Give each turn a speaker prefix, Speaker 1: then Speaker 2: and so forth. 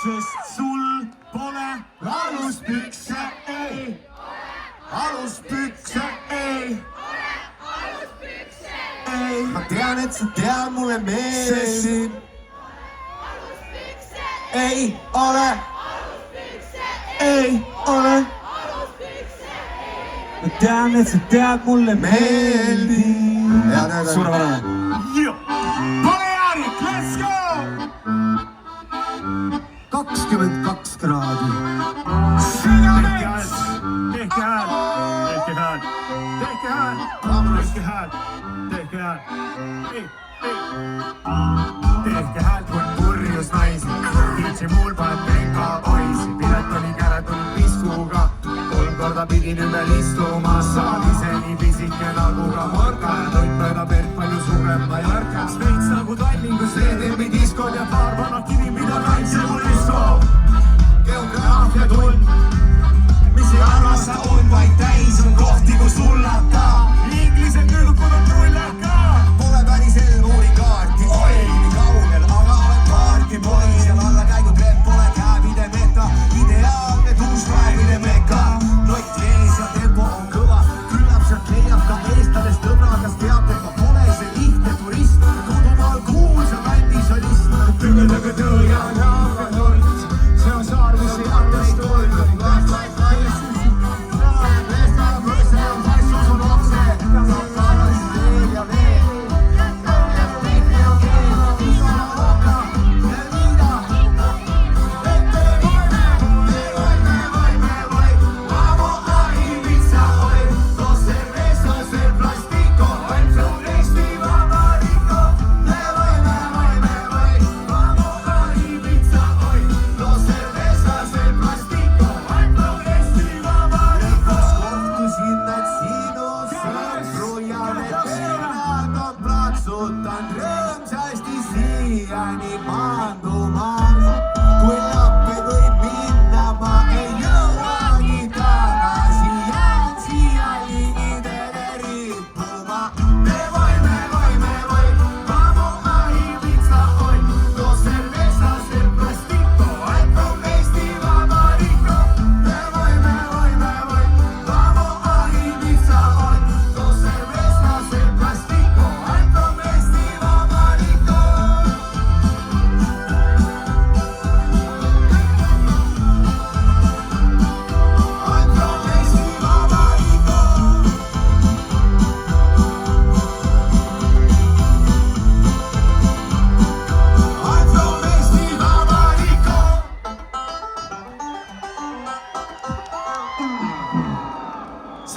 Speaker 1: sest sul pole aluspükse, ei. Aluspükse, ei.
Speaker 2: Ma tean, et sa tead mulle meeldib. Ei ole. Ei ole. Ma tean, et sa tead mulle meeldib. Suurepärane.
Speaker 1: Balearic, let's go!
Speaker 2: 22 kraadi.
Speaker 1: Südamets! Tehke hääl! Tehke hääl! Tehke hääl! Tehke hääl! Tehke hääl! Tehke hääl, kui purjus naisi. DJ muul paneb venka poisi. Pilet oli käre tulnud piskuga. 3 korda pidin ümber istuma. Saad